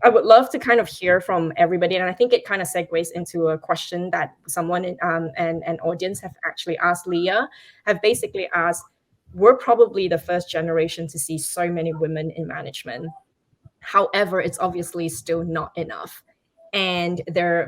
I would love to kind of hear from everybody, and I think it kind of segues into a question that someone and an audience have actually asked Leah, have basically asked, we're probably the first generation to see so many women in management. However, it's obviously still not enough. And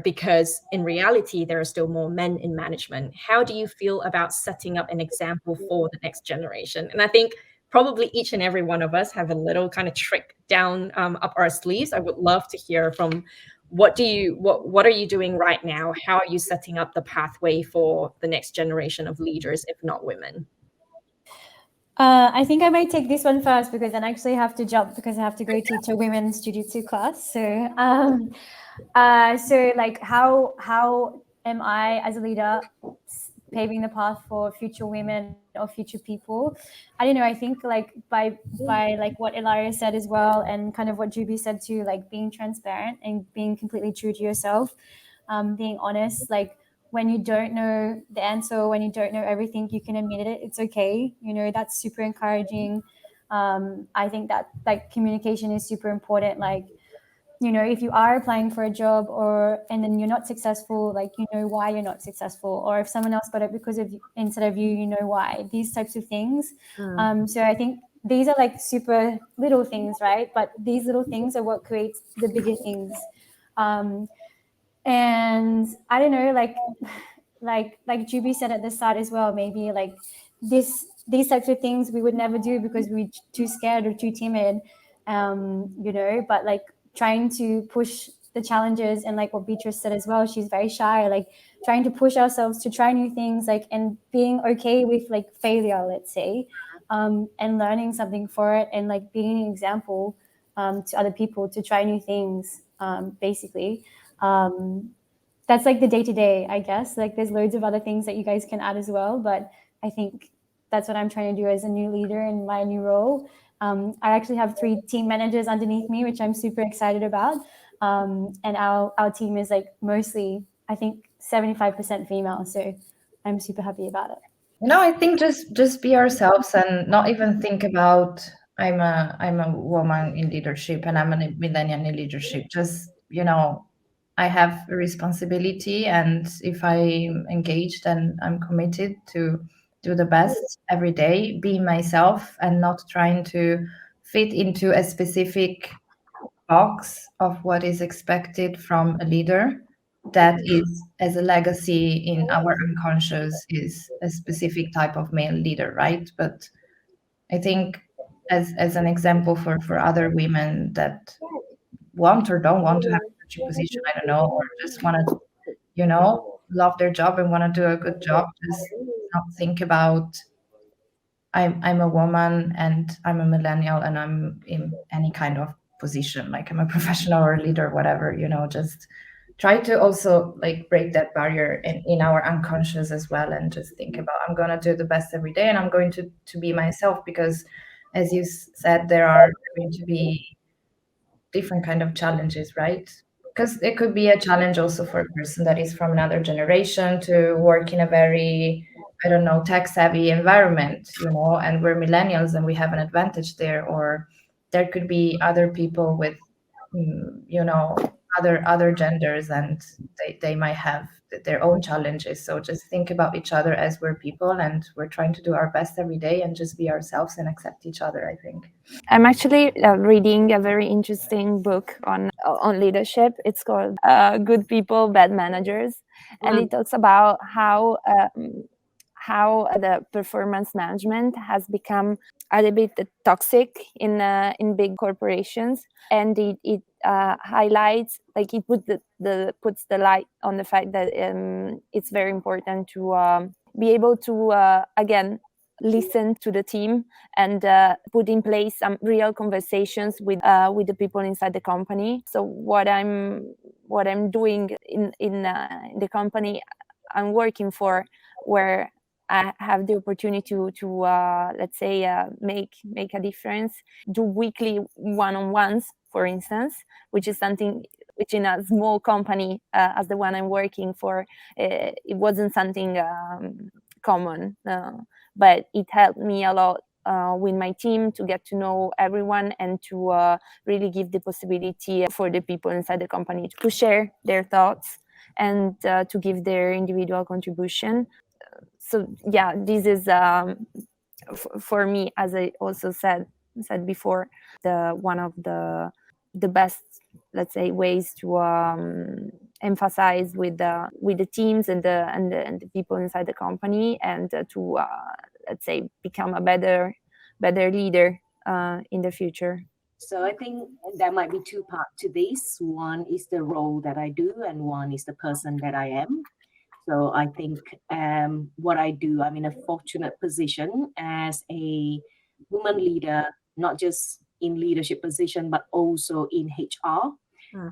because in reality, there are still more men in management. How do you feel about setting up an example for the next generation? And I think probably each and every one of us have a little kind of trick down up our sleeves. I would love to hear from what are you doing right now? How are you setting up the pathway for the next generation of leaders, if not women? I think I might take this one first because then I actually have to jump because I have to go teach a women's jiu-jitsu class. So, like how am I as a leader paving the path for future women or future people? I don't know. I think like by like what Ilaria said as well, and kind of what Juby said too, like being transparent and being completely true to yourself, being honest, like when you don't know the answer, when you don't know everything, you can admit it. It's okay. You know, that's super encouraging. I think that like communication is super important. Like, you know, if you are applying for a job and then you're not successful, like, you know why you're not successful, or if someone else got it because of instead of you, you know why, these types of things. So I think these are like super little things, right? But these little things are what creates the bigger things. And I don't know, like Juby said at the start as well, maybe like these types of things we would never do because we're too scared or too timid, you know, but like trying to push the challenges, and like what Beatrice said as well, she's very shy, like trying to push ourselves to try new things, like, and being okay with like failure, let's say, and learning something for it, and like being an example to other people to try new things, basically. That's like the day-to-day, I guess. Like there's loads of other things that you guys can add as well, but I think that's what I'm trying to do as a new leader in my new role. I actually have 3 team managers underneath me, which I'm super excited about. And our team is like mostly, I think 75% female. So I'm super happy about it. No, I think just be ourselves and not even think about I'm a woman in leadership and I'm a millennial in leadership. Just, you know, I have a responsibility, and if I'm engaged and I'm committed to do the best every day, be myself and not trying to fit into a specific box of what is expected from a leader, that is as a legacy in our unconscious is a specific type of male leader, right? But I think as an example for other women that want or don't want to have such a position, I don't know, or just want to, you know, love their job and want to do a good job, just not think about I'm a woman and I'm a millennial and I'm in any kind of position, like I'm a professional or a leader, whatever, you know, just try to also like break that barrier in our unconscious as well, and just think about I'm going to do the best every day and I'm going to be myself, because as you said, there are going to be different kind of challenges, right? Because it could be a challenge also for a person that is from another generation to work in a very, I don't know, tech savvy environment, you know, and we're millennials and we have an advantage there. Or there could be other people with, you know, other genders, and they might have their own challenges. So just think about each other as we're people and we're trying to do our best every day and just be ourselves and accept each other, I think. I'm actually reading a very interesting book on leadership. It's called Good People, Bad Managers. And it talks about how the performance management has become a little bit toxic in big corporations, and it highlights, like it puts the light on the fact that it's very important to be able to again listen to the team and put in place some real conversations with the people inside the company. So what I'm doing in the company I'm working for, where I have the opportunity to let's say make a difference, do weekly one-on-ones, for instance, which is something which in a small company as the one I'm working for, it wasn't something common, but it helped me a lot with my team, to get to know everyone, and to really give the possibility for the people inside the company to share their thoughts and to give their individual contribution. So yeah, this is for me, as I also said before, one of the best, let's say, ways to emphasize with the teams and the people inside the company, and to let's say become a better leader in the future. So I think there might be two parts to this. One is the role that I do, and one is the person that I am. So I think what I do, I'm in a fortunate position as a woman leader, not just in leadership position, but also in HR,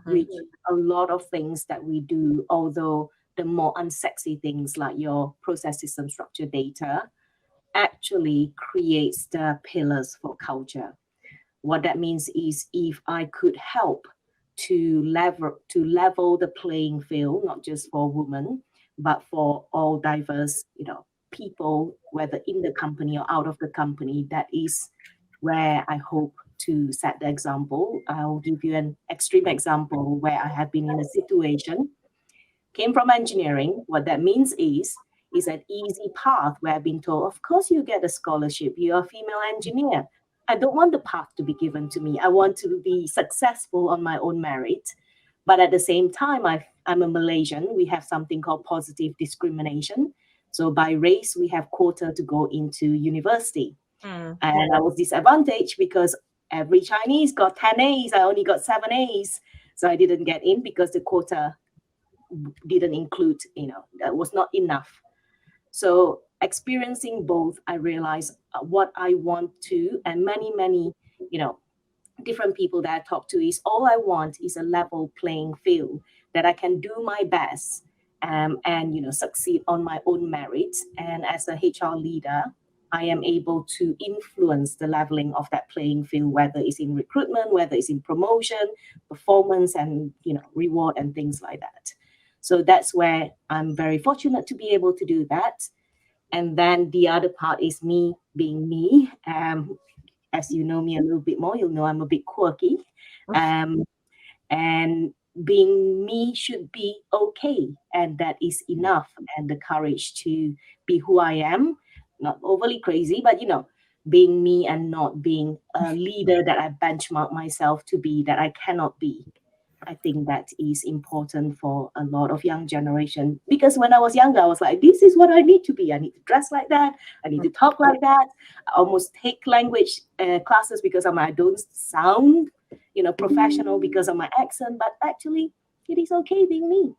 which a lot of things that we do, although the more unsexy things like your process, system, structure, data, actually creates the pillars for culture. What that means is, if I could help to level the playing field, not just for women, but for all diverse, people, whether in the company or out of the company, that is where I hope to set the example. I'll give you an extreme example where I have been in a situation, came from engineering. What that means is an easy path where I've been told, of course you get a scholarship, you're a female engineer. I don't want the path to be given to me. I want to be successful on my own merit. But at the same time, I'm a Malaysian. We have something called positive discrimination. So by race, we have quota to go into university. And I was disadvantaged because every Chinese got 10 A's. I only got 7 A's. So I didn't get in because the quota didn't include, that was not enough. So experiencing both, I realized what I want to, and many, different people that I talk to, is all I want is a level playing field that I can do my best and succeed on my own merits. And as a HR leader, I am able to influence the leveling of that playing field, whether it's in recruitment, whether it's in promotion, performance, and reward and things like that. So that's where I'm very fortunate to be able to do that. And then the other part is me being me. As you know me a little bit more, you'll know I'm a bit quirky. And being me should be okay. And that is enough. And the courage to be who I am, not overly crazy, but, being me and not being a leader that I benchmark myself to be, that I cannot be. I think that is important for a lot of young generation, because when I was younger, I was like, this is what I need to be. I need to dress like that. I need to talk like that. I almost take language classes because I don't sound, professional because of my accent, but actually it is okay being me.